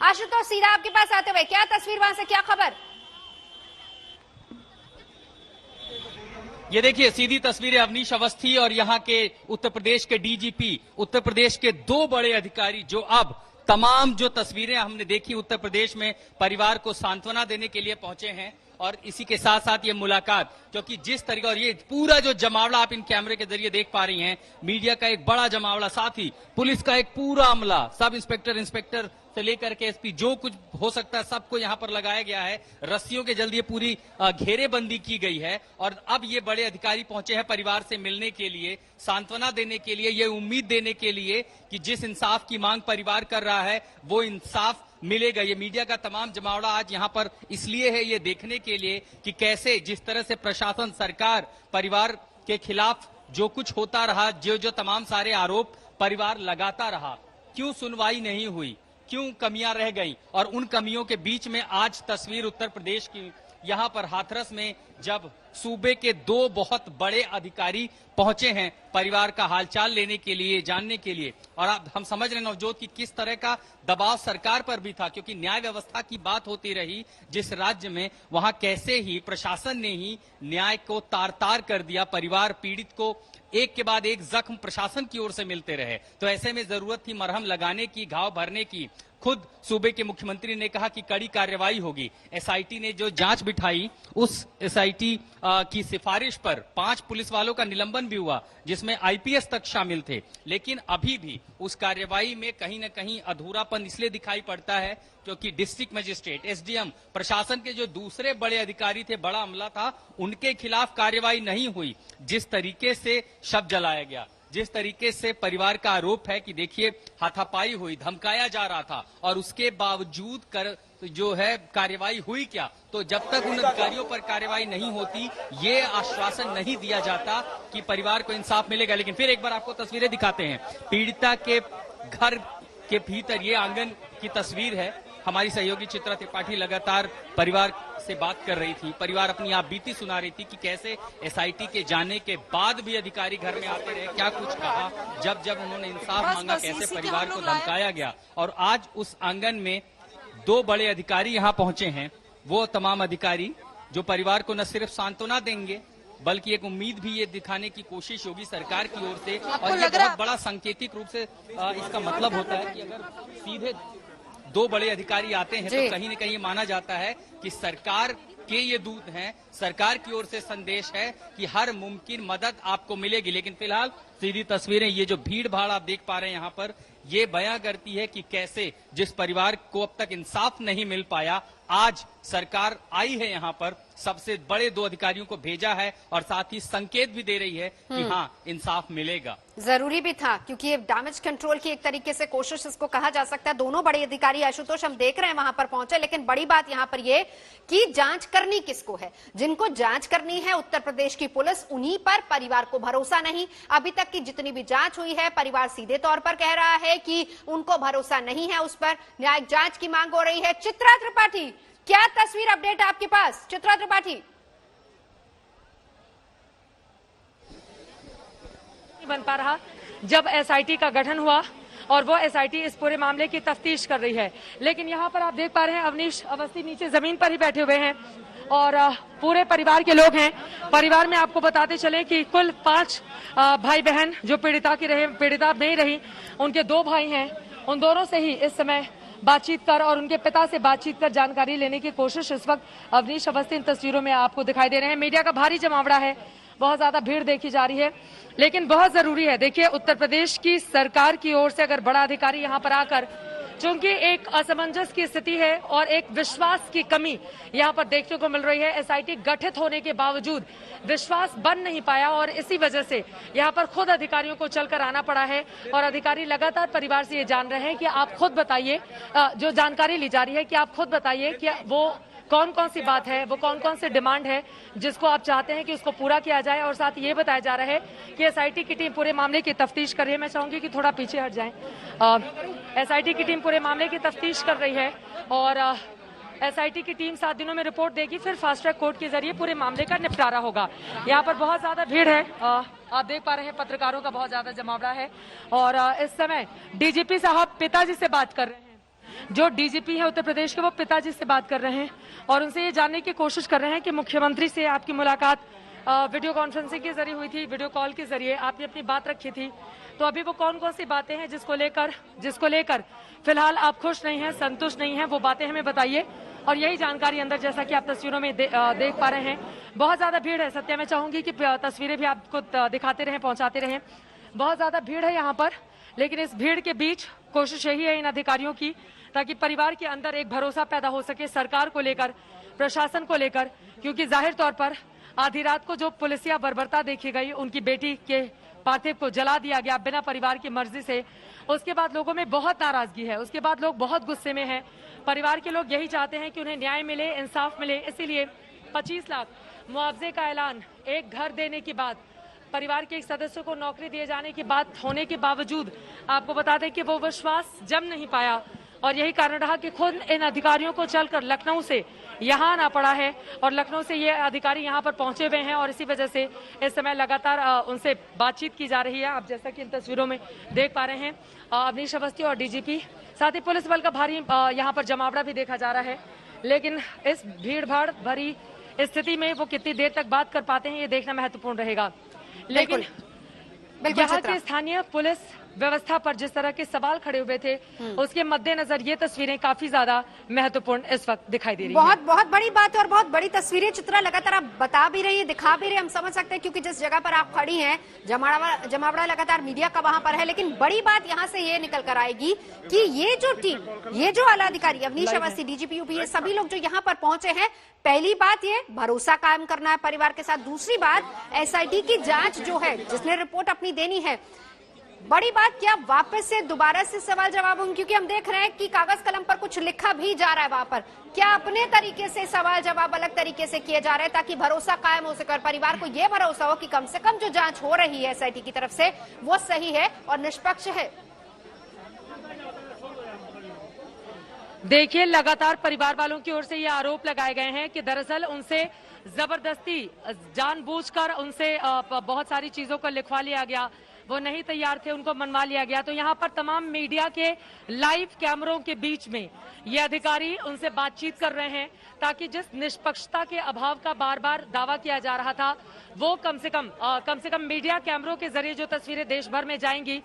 आशुतोष, सीधा आपके पास आते हुए क्या तस्वीर, वहां से क्या खबर? ये देखिए सीधी तस्वीरें अवनीश अवस्थी और यहाँ के उत्तर प्रदेश के डीजीपी, उत्तर प्रदेश के दो बड़े अधिकारी जो अब तमाम जो तस्वीरें हमने देखी उत्तर प्रदेश में परिवार को सांत्वना देने के लिए पहुंचे हैं। और इसी के साथ साथ ये मुलाकात, क्योंकि जिस तरीके और ये पूरा जो जमावड़ा आप इन कैमरे के जरिए देख पा रही हैं, मीडिया का एक बड़ा जमावड़ा, साथ ही पुलिस का एक पूरा अमला, सब इंस्पेक्टर, इंस्पेक्टर से लेकर के एसपी, जो कुछ हो सकता है सबको यहाँ पर लगाया गया है। रस्सियों के जल्द ये पूरी घेरेबंदी की गई है और अब ये बड़े अधिकारी पहुंचे हैं परिवार से मिलने के लिए, सांत्वना देने के लिए, ये उम्मीद देने के लिए कि जिस इंसाफ की मांग परिवार कर रहा है वो इंसाफ मिलेगा। ये मीडिया का तमाम जमावड़ा आज यहाँ पर इसलिए है, ये देखने के लिए कि कैसे जिस तरह से प्रशासन, सरकार परिवार के खिलाफ जो कुछ होता रहा, जो तमाम सारे आरोप परिवार लगाता रहा, क्यों सुनवाई नहीं हुई, क्यों कमियां रह गई। और उन कमियों के बीच में आज तस्वीर उत्तर प्रदेश की यहाँ पर हाथरस में, जब सूबे के दो बहुत बड़े अधिकारी पहुंचे हैं परिवार का हालचाल लेने के लिए, जानने के लिए। और अब हम समझ रहे हैं नवजोत की किस तरह का दबाव सरकार पर भी था, क्योंकि न्याय व्यवस्था की बात होती रही जिस राज्य में, वहां कैसे ही प्रशासन ने ही न्याय को तार तार कर दिया। परिवार पीड़ित को एक के बाद एक जख्म प्रशासन की ओर से मिलते रहे। तो ऐसे में जरूरत थी मरहम लगाने की, घाव भरने की। खुद सूबे के मुख्यमंत्री ने कहा कि कड़ी कार्रवाई होगी। एसआईटी ने जो जांच बिठाई, उस एसआईटी की सिफारिश पर 5 पुलिस वालों का निलंबन भी हुआ, जिसमें आईपीएस तक शामिल थे। लेकिन अभी भी उस कार्रवाई में कहीं न कहीं अधूरापन इसलिए दिखाई पड़ता है क्योंकि डिस्ट्रिक्ट मजिस्ट्रेट, एसडीएम, प्रशासन के जो दूसरे बड़े अधिकारी थे, बड़ा अमला था, उनके खिलाफ कार्रवाई नहीं हुई। जिस तरीके से शव जलाया गया, जिस तरीके से परिवार का आरोप है कि देखिए हाथापाई हुई, धमकाया जा रहा था, और उसके बावजूद जो है कार्रवाई हुई क्या। तो जब तक उन अधिकारियों पर कार्रवाई नहीं होती, ये आश्वासन नहीं दिया जाता कि परिवार को इंसाफ मिलेगा। लेकिन फिर एक बार आपको तस्वीरें दिखाते हैं। पीड़िता के घर के भीतर ये आंगन की तस्वीर है। हमारी सहयोगी चित्रा त्रिपाठी लगातार परिवार से बात कर रही थी। परिवार अपनी आप बीती सुना रही थी कि कैसे एसआईटी के जाने के बाद भी अधिकारी घर में आते रहे, क्या कुछ कहा, जब जब उन्होंने इंसाफ मांगा कैसे परिवार को धमकाया गया। और आज उस आंगन में दो बड़े अधिकारी यहाँ पहुंचे हैं, वो तमाम अधिकारी जो परिवार को न सिर्फ सांत्वना देंगे बल्कि एक उम्मीद भी ये दिखाने की कोशिश होगी सरकार की ओर से। और ये बहुत बड़ा सांकेतिक रूप से इसका मतलब होता है कि अगर सीधे दो बड़े अधिकारी आते हैं तो कहीं न कहीं माना जाता है कि सरकार के ये दूत हैं, सरकार की ओर से संदेश है कि हर मुमकिन मदद आपको मिलेगी। लेकिन फिलहाल सीधी तस्वीरें, ये जो भीड़ भाड़ आप देख पा रहे हैं यहाँ पर, ये बयां करती है कि कैसे जिस परिवार को अब तक इंसाफ नहीं मिल पाया, आज सरकार आई है यहाँ पर, सबसे बड़े दो अधिकारियों को भेजा है और साथ ही संकेत भी दे रही है कि हाँ इंसाफ मिलेगा। जरूरी भी था, क्योंकि ये डैमेज कंट्रोल की एक तरीके से कोशिश इसको कहा जा सकता है। दोनों बड़े अधिकारी आशुतोष हम देख रहे हैं वहां पर पहुंचे, लेकिन बड़ी बात यहां पर ये कि जांच करनी किसको है। जिनको जांच करनी है उत्तर प्रदेश की पुलिस, उन्हीं पर परिवार को भरोसा नहीं। अभी तक की जितनी भी जांच हुई है, परिवार सीधे तौर पर कह रहा है कि उनको भरोसा नहीं है, उस पर न्यायिक जांच की मांग हो रही है। चित्रा त्रिपाठी, क्या तस्वीर अपडेट आपके पास? चित्रा त्रिपाठी। बन पा रहा जब एसआईटी का गठन हुआ और वो एसआईटी इस पूरे मामले की तफ्तीश कर रही है। लेकिन यहाँ पर आप देख पा रहे हैं अवनीश अवस्थी नीचे जमीन पर ही बैठे हुए हैं और पूरे परिवार के लोग हैं। परिवार में आपको बताते चले कि कुल 5 भाई बहन जो पीड़िता नहीं रही, उनके 2 भाई हैं। उन दोनों से ही इस समय बातचीत कर और उनके पिता से बातचीत कर जानकारी लेने की कोशिश इस वक्त अवनीश अवस्थी इन तस्वीरों में आपको दिखाई दे रहे हैं। मीडिया का भारी जमावड़ा है, बहुत ज्यादा भीड़ देखी जा रही है, लेकिन बहुत जरूरी है। देखिए उत्तर प्रदेश की सरकार की ओर से अगर बड़ा अधिकारी यहाँ पर आकर, चूंकि एक असमंजस की स्थिति है और एक विश्वास की कमी यहाँ पर देखने को मिल रही है। एसआईटी गठित होने के बावजूद विश्वास बन नहीं पाया और इसी वजह से यहाँ पर खुद अधिकारियों को चलकर आना पड़ा है। और अधिकारी लगातार परिवार से ये जान रहे हैं कि आप खुद बताइए, जो जानकारी ली जा रही है कि आप खुद बताइए कि वो कौन कौन सी बात है, वो कौन कौन सी डिमांड है जिसको आप चाहते हैं कि उसको पूरा किया जाए। और साथ ये बताया जा रहा है कि एसआईटी की टीम पूरे मामले की तफ्तीश कर रही है। मैं चाहूंगी कि थोड़ा पीछे हट जाएं। एसआईटी की टीम पूरे मामले की तफ्तीश कर रही है और एसआईटी की टीम 7 दिनों में रिपोर्ट देगी, फिर फास्ट ट्रैक कोर्ट के जरिए पूरे मामले का निपटारा होगा। यहाँ पर बहुत ज्यादा भीड़ है, आप देख पा रहे हैं पत्रकारों का बहुत ज्यादा जमावड़ा है और इस समय डीजीपी साहब पिताजी से बात कर रहे हैं। जो डीजीपी है उत्तर प्रदेश के, वो पिताजी से बात कर रहे हैं और उनसे ये जानने की कोशिश कर रहे हैं कि मुख्यमंत्री से आपकी मुलाकात वीडियो कॉन्फ्रेंसिंग के जरिए हुई थी, वीडियो कॉल के जरिए आपने अपनी बात रखी थी, तो अभी वो कौन कौन सी बातें हैं जिसको लेकर फिलहाल आप खुश नहीं हैं, संतुष्ट नहीं हैं, वो बातें हमें बताइए। और यही जानकारी अंदर, जैसा कि आप तस्वीरों में देख पा रहे हैं, बहुत ज्यादा भीड़ है। सत्या, मैं चाहूंगी कि तस्वीरें भी आपको दिखाते रहें, पहुंचाते रहें। बहुत ज्यादा भीड़ है यहाँ पर, लेकिन इस भीड़ के बीच कोशिश यही है इन अधिकारियों की, ताकि परिवार के अंदर एक भरोसा पैदा हो सके सरकार को लेकर, प्रशासन को लेकर, क्योंकि जाहिर तौर पर आधी रात को जो पुलिसिया बर्बरता देखी गई, उनकी बेटी के पार्थिव को जला दिया गया बिना परिवार की मर्जी से, उसके बाद लोगों में बहुत नाराजगी है, उसके बाद लोग बहुत गुस्से में हैं। परिवार के लोग यही चाहते हैं कि उन्हें न्याय मिले, इंसाफ मिले, इसीलिए 25 लाख मुआवजे का ऐलान, एक घर देने की बात, परिवार के एक सदस्य को नौकरी दिए जाने की बात होने के बावजूद आपको बता दें कि वो विश्वास जम नहीं पाया और यही कारण रहा कि खुद इन अधिकारियों को चलकर लखनऊ से यहाँ आना पड़ा है और लखनऊ से ये अधिकारी यहाँ पर पहुंचे हुए हैं और इसी वजह से इस समय लगातार उनसे बातचीत की जा रही है। आप जैसा कि इन तस्वीरों में देख पा रहे हैं, अवनीश अवस्थी और डीजीपी, साथ ही पुलिस बल का भारी यहाँ पर जमावड़ा भी देखा जा रहा है। लेकिन इस भीड़ भाड़ भरी स्थिति में वो कितनी देर तक बात कर पाते हैं, ये देखना महत्वपूर्ण रहेगा। लेकिन यहाँ के स्थानीय पुलिस व्यवस्था पर जिस तरह के सवाल खड़े हुए थे, उसके मद्देनजर ये तस्वीरें काफी ज्यादा महत्वपूर्ण इस वक्त दिखाई दे रही हैं। बहुत बड़ी बात है और बहुत बड़ी तस्वीरें चित्रा लगातार आप बता भी रही है, दिखा भी रहे हैं, हम समझ सकते हैं, क्योंकि जिस जगह पर आप खड़ी हैं जमावड़ा लगातार मीडिया का वहां पर है। लेकिन बड़ी बात यहाँ से ये निकल कर आएगी कि ये जो टीम, ये जो आला अधिकारी अवनीश अवस्थी, डीजीपी यूपी, ये सभी लोग जो यहाँ पर पहुंचे हैं, पहली बात ये भरोसा कायम करना है परिवार के साथ। दूसरी बात एसआईटी की जांच जो है, जिसने रिपोर्ट अपनी देनी है। बड़ी बात क्या वापस से दोबारा से सवाल जवाब होंगे, क्योंकि हम देख रहे हैं कि कागज कलम पर कुछ लिखा भी जा रहा है वहां पर। क्या अपने तरीके से सवाल जवाब अलग तरीके से किए जा रहे हैं ताकि भरोसा कायम हो सके और परिवार को यह भरोसा हो कि कम से कम जो जांच हो रही है एसआईटी की तरफ से वो सही है और निष्पक्ष है। देखिए, लगातार परिवार वालों की ओर से ये आरोप लगाए गए हैं कि दरअसल उनसे जबरदस्ती, जानबूझकर उनसे बहुत सारी चीजों को लिखवा लिया गया, वो नहीं तैयार थे, उनको मनवा लिया गया। तो यहाँ पर तमाम मीडिया के लाइव कैमरों के बीच में ये अधिकारी उनसे बातचीत कर रहे हैं ताकि जिस निष्पक्षता के अभाव का बार बार दावा किया जा रहा था, वो कम से कम मीडिया कैमरों के जरिए जो तस्वीरें देश भर में जाएंगी,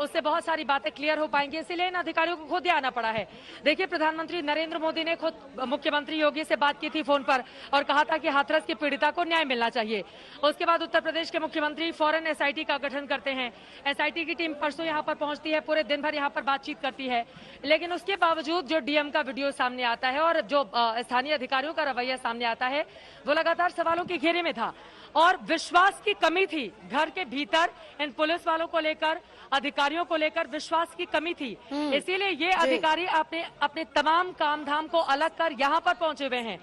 उससे बहुत सारी बातें क्लियर हो पाएंगी। इसीलिए इन अधिकारियों को खुद ही आना पड़ा है। देखिए, प्रधानमंत्री नरेंद्र मोदी ने खुद मुख्यमंत्री योगी से बात की थी फोन पर और कहा था कि हाथरस की पीड़िता को न्याय मिलना चाहिए। उसके बाद उत्तर प्रदेश के मुख्यमंत्री फौरन एसआईटी का गठन करते हैं। एसआईटी की टीम परसों यहाँ पर पहुंचती है, पूरे दिन भर यहाँ पर बातचीत करती है। लेकिन उसके बावजूद जो डीएम का वीडियो सामने आता है और जो स्थानीय अधिकारियों का रवैया सामने आता है, वो लगातार सवालों के घेरे में था और विश्वास की कमी थी घर के भीतर। इन पुलिस वालों को लेकर, अधिकारियों को लेकर विश्वास की कमी थी। इसीलिए ये अधिकारी अपने तमाम काम धाम को अलग कर यहाँ पर पहुंचे हुए हैं।